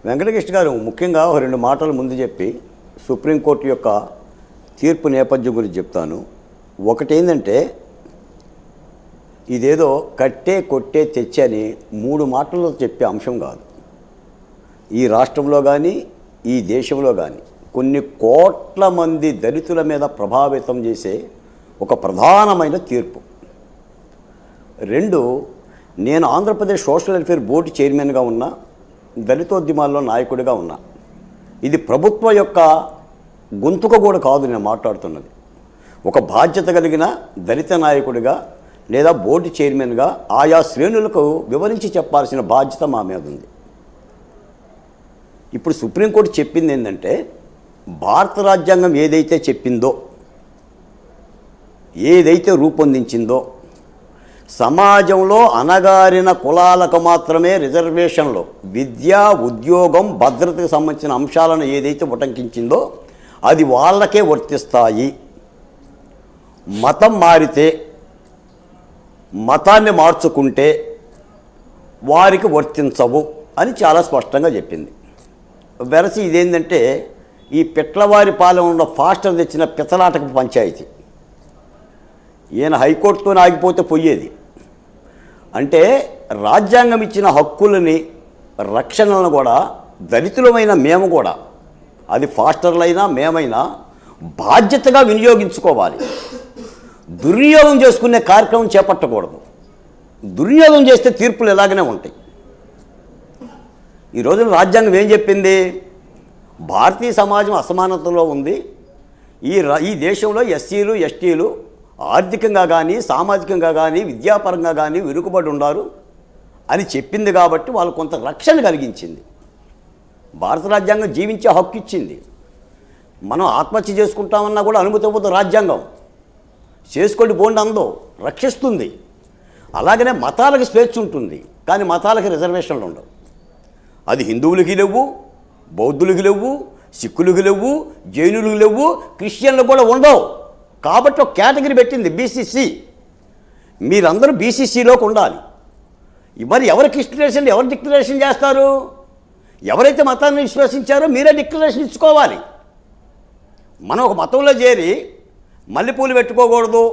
వెంకటకృష్ణ గారు ముఖ్యంగా ఒక రెండు మాటలు ముందు చెప్పి సుప్రీంకోర్టు యొక్క తీర్పు నేపథ్యం గురించి చెప్తాను. ఒకటి ఏంటంటే, ఇదేదో కట్టే కొట్టే తెచ్చే అని 3 మాటల్లో చెప్పే అంశం కాదు. ఈ రాష్ట్రంలో కానీ ఈ దేశంలో కానీ కొన్ని కోట్ల మంది దళితుల మీద ప్రభావితం చేసే ఒక ప్రధానమైన తీర్పు. 2, నేను ఆంధ్రప్రదేశ్ సోషల్ వెల్ఫేర్ బోర్డు చైర్మన్గా ఉన్నా, దళితోద్యమాల్లో నాయకుడిగా ఉన్నా. ఇది ప్రభుత్వ యొక్క గొంతుక కూడా కాదు నేను మాట్లాడుతున్నది. ఒక బాధ్యత కలిగిన దళిత నాయకుడిగా లేదా బోర్డు చైర్మన్గా ఆయా శ్రేణులకు వివరించి చెప్పాల్సిన బాధ్యత మా మీద ఉంది. ఇప్పుడు సుప్రీంకోర్టు చెప్పింది ఏంటంటే, భారత రాజ్యాంగం ఏదైతే చెప్పిందో, ఏదైతే రూపొందించిందో, సమాజంలో అణగారిన కులాలకు మాత్రమే రిజర్వేషన్లు, విద్య, ఉద్యోగం, భద్రతకు సంబంధించిన అంశాలను ఏదైతే ఉటంకించిందో అది వాళ్ళకే వర్తిస్తాయి. మతం మారితే, మతాన్ని మార్చుకుంటే వారికి వర్తించవు అని చాలా స్పష్టంగా చెప్పింది. వెరసి ఇదేంటంటే, ఈ పిట్లవారి పాలెంలో ఫాస్టర్ తెచ్చిన పితలాటకు పంచాయతీ. ఈయన హైకోర్టుతో ఆగిపోతే పోయేది. అంటే రాజ్యాంగం ఇచ్చిన హక్కులని, రక్షణలను కూడా దళితులమైన మేము కూడా, అది ఫాస్టర్లైనా మేమైనా బాధ్యతగా వినియోగించుకోవాలి. దుర్వినియోగం చేసుకునే కార్యక్రమం చేపట్టకూడదు. దుర్వినియోగం చేస్తే తీర్పులు ఎలాగనే ఉంటాయి. ఈ రోజున రాజ్యాంగం ఏం చెప్పింది? భారతీయ సమాజం అసమానతలో ఉంది, ఈ దేశంలో ఎస్సీలు ఎస్టీలు ఆర్థికంగా కానీ సామాజికంగా కానీ విద్యాపరంగా కానీ వెనుకబడి ఉన్నారు అని చెప్పింది. కాబట్టి వాళ్ళు కొంత రక్షణ కలిగించింది. భారత రాజ్యాంగం జీవించే హక్కు ఇచ్చింది. మనం ఆత్మహత్య చేసుకుంటామన్నా కూడా అనుమతి ఇవ్వదు రాజ్యాంగం. చేసుకోండి బోండి అందో, రక్షిస్తుంది. అలాగనే మతాలకు స్వేచ్ఛ ఉంటుంది, కానీ మతాలకు రిజర్వేషన్లు ఉండవు. అది హిందువులకి లేవు, బౌద్ధులకి లేవు, సిక్కులకి లేవు, జైనులకు లేవు, క్రిస్టియన్లకు కూడా ఉండవు. కాబట్టి ఒక కేటగిరీ పెట్టింది బీసీసీ. మీరందరూ బీసీసీలోకి ఉండాలి. మరి ఎవరు డిక్లరేషన్ చేస్తారు? ఎవరైతే మతాన్ని విశ్వసించారో మీరే డిక్లరేషన్ ఇచ్చుకోవాలి. మనం ఒక మతంలో చేరి మల్లెపూలు పెట్టుకోకూడదు,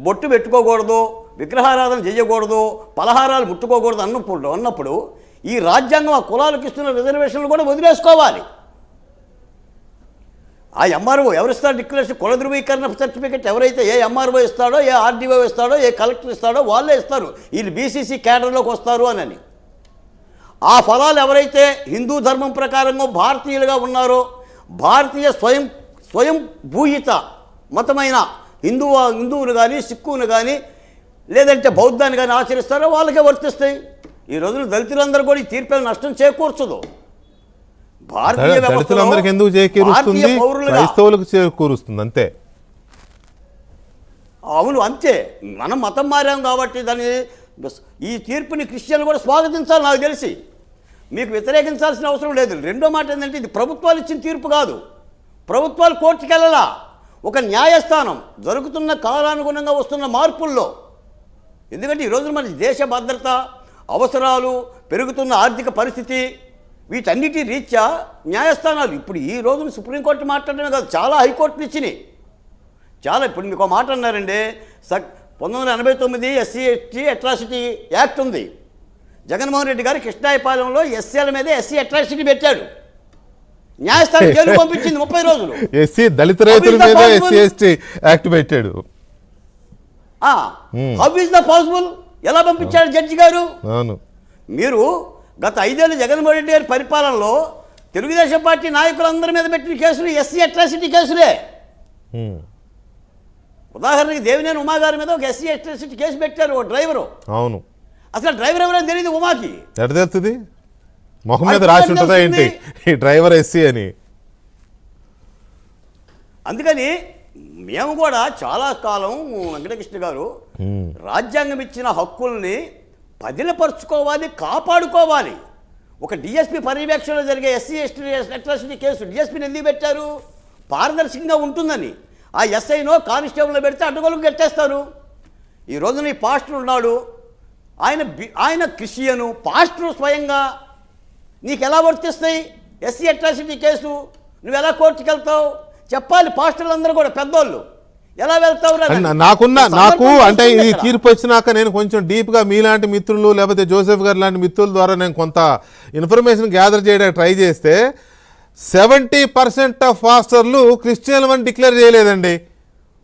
బొట్టు పెట్టుకోకూడదు, విగ్రహారాధన చేయకూడదు, పలహారాలు ముట్టుకోకూడదు అన్నప్పుడు ఈ రాజ్యాంగం ఆ కులాలకు ఇస్తున్న రిజర్వేషన్లు కూడా వదిలేసుకోవాలి. ఆ ఎంఆర్ఓ ఎవరిస్తాడు డిక్లరేషన్? కుల ధృవీకరణ సర్టిఫికెట్ ఎవరైతే ఏ ఎంఆర్ఓ ఇస్తాడో, ఏ ఆర్డీఓ ఇస్తాడో, ఏ కలెక్టర్ ఇస్తాడో వాళ్ళే ఇస్తారు. వీళ్ళు బీసీసీ క్యాడర్లోకి వస్తారు అని. ఆ ఫలాలు ఎవరైతే హిందూ ధర్మం ప్రకారంగా భారతీయులుగా ఉన్నారో, భారతీయ స్వయం భూయిత మతమైన హిందువులు కానీ, సిక్కును కానీ, లేదంటే బౌద్ధాన్ని కానీ ఆచరిస్తారో వాళ్ళకే వర్తిస్తాయి. ఈ రోజున దళితులందరూ కూడా ఈ తీర్పులు నష్టం చేకూర్చదు. భారతీయ దళితులందరికీ ఎందుకు చేకూరుస్తుంది? క్రైస్తవులకు చేకూరుస్తుంది అంతే. అవును, అంతే. మనం మతం మారాం కాబట్టి దాన్ని, ఈ తీర్పుని క్రిస్టియన్లు కూడా స్వాగతించాలి. నాకు తెలిసి మీకు వ్యతిరేకించాల్సిన అవసరం లేదు. రెండో మాట ఏంటంటే, ఇది ప్రభుత్వాలు ఇచ్చిన తీర్పు కాదు. ప్రభుత్వాలు కోర్టుకు వెళ్ళాలా. ఒక న్యాయస్థానం జరుగుతున్న కాలానుగుణంగా వస్తున్న మార్పుల్లో. ఎందుకంటే ఈరోజు మన దేశ భద్రత అవసరాలు, పెరుగుతున్న ఆర్థిక పరిస్థితి, వీటన్నిటి రీత్యా న్యాయస్థానాలు ఇప్పుడు ఈ రోజున సుప్రీంకోర్టు మాట్లాడమే కాదు, చాలా హైకోర్టులు ఇచ్చినాయి. చాలా. ఇప్పుడు మీకు ఒక మాట అన్నారండి, 1989 ఎస్సీ ఎస్టీ అట్రాసిటీ యాక్ట్ ఉంది. జగన్మోహన్ రెడ్డి గారు కృష్ణాయపాలెంలో ఎస్సీల మీద ఎస్సీ అట్రాసిటీ పెట్టాడు. న్యాయస్థానం జైలు పంపించింది 30 రోజులు. ఎస్సీ దళిత రైతుల మీద ఎస్సీ ఎస్టీ యాక్ట్ పెట్టాడు. How is the possible? ఎలా పంపించాడు జడ్జి గారు? మీరు గత 5 ఏళ్ళు జగన్మోహన్ రెడ్డి గారి పరిపాలనలో తెలుగుదేశం పార్టీ నాయకులందరి మీద పెట్టిన కేసులు ఎస్సీ అట్రాసిటీ కేసులే. ఉదాహరణకి దేవినేని ఉమా గారి మీద ఒక ఎస్సీ అట్రాసిటీ కేసు పెట్టారు ఒక డ్రైవరు. అవును, అసలు డ్రైవర్ ఎవరైనా తెలియదు ఉమాకి. ఎట్లా తెలుస్తుంది? మొహం మీద రాసి ఉంటుందా ఏంటి ఈ డ్రైవర్ ఎస్సీ అని? అందుకని మేము కూడా చాలా కాలం వెంకటకృష్ణ గారు రాజ్యాంగం ఇచ్చిన హక్కుల్ని పదిలపరుచుకోవాలి, కాపాడుకోవాలి. ఒక డిఎస్పీ పర్యవేక్షణలో జరిగే ఎస్సీ ఎస్టీ అట్రాసిటీ కేసు డిఎస్పీని ఎందుకు పెట్టారు? పారదర్శకంగా ఉంటుందని. ఆ ఎస్ఐనో కానిస్టేబుల్లో పెడితే అడ్డగోలుకు కట్టేస్తారు. ఈ రోజున ఈ పాస్టర్ ఉన్నాడు, ఆయన క్రిస్టియను, పాస్టర్ స్వయంగా నీకు ఎలా వర్తిస్తాయి? ఎస్సీ అట్రాసిటీ కేసు నువ్వు ఎలా కోర్టుకు వెళ్తావు? చెప్పాలి పాస్టర్లందరూ కూడా పెద్దోళ్ళు. ఎలా వెళ్తావు? నాకు అంటే ఇది తీర్పు వచ్చినాక నేను కొంచెం డీప్గా మీలాంటి మిత్రులు లేకపోతే జోసెఫ్ గారు లాంటి మిత్రుల ద్వారా నేను కొంత ఇన్ఫర్మేషన్ గ్యాదర్ చేయడానికి ట్రై చేస్తే 70% ఆఫ్ పాస్టర్లు క్రిస్టియన్లు అని డిక్లేర్ చేయలేదండి.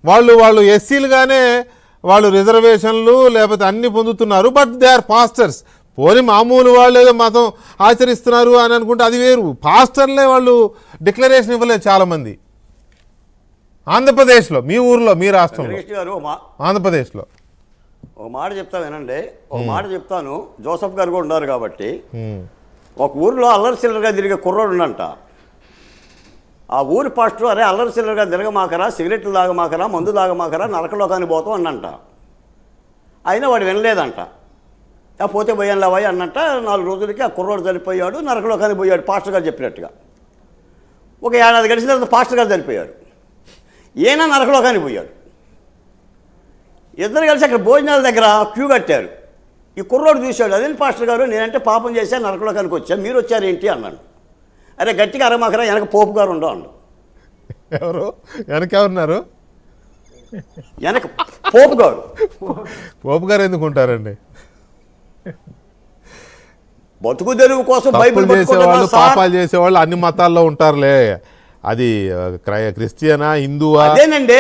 వాళ్ళు ఎస్సీలుగానే వాళ్ళు రిజర్వేషన్లు లేకపోతే అన్ని పొందుతున్నారు. But they are pastors. పోనీ మామూలు వాళ్ళు ఏదో మతం ఆచరిస్తున్నారు అని అనుకుంటే అది వేరు. పాస్టర్లే వాళ్ళు డిక్లరేషన్ ఇవ్వలేదు చాలామంది. ఆంధ్రప్రదేశ్లో, మీ ఊర్లో, మీ రాష్ట్రంలో, ఆంధ్రప్రదేశ్లో ఒక మాట చెప్తా వినండి. ఒక మాట చెప్తాను. జోసఫ్ గారు కూడా ఉన్నారు కాబట్టి. ఒక ఊరిలో అల్లరి చిల్లరగా తిరిగే కుర్రోడు ఉండంట. ఆ ఊరి పాస్టర్ అరే అల్లరి చిల్లరగా తిరగమాకరా, సిగరెట్లు తాగమాకరా, మందు తాగమాకరా, నరకలోకానికి పోతాం అన్నంట. అయినా వాడు వినలేదంట. పోతే పోయాను లేవయ్య అన్నట్ట 4 రోజులకి ఆ కుర్రోడు చనిపోయాడు, నరకలోకానికి పోయాడు పాస్టర్ గారు చెప్పినట్టుగా. ఒక ఏడాది గడిచిన తర్వాత పాస్టర్ గారు చనిపోయాడు, ఈయన నరకలోకానికి పోయాడు. ఇద్దరు కలిసి అక్కడ భోజనాల దగ్గర క్యూ కట్టారు. ఈ కుర్రోడు చూశాడు, అదేంటి పాస్టర్ గారు నేనంటే పాపం చేశాను నరకలోకానికి వచ్చాను, మీరు వచ్చారేంటి అన్నాడు. అరే గట్టిగా అరమాకరా, వెనక పోపు గారు ఉండవు అన్నాడు. ఎవరు వెనకెవరున్నారు? వెనక పోపు గారు. పోపు గారు ఎందుకు ఉంటారండి? బతుకు తెరువు కోసం బైబిల్ చేసేవాళ్ళు, పాపాలు చేసేవాళ్ళు అన్ని మతాల్లో ఉంటారులే. అది క్రిస్టియనా, హిందువా? అదేనండి.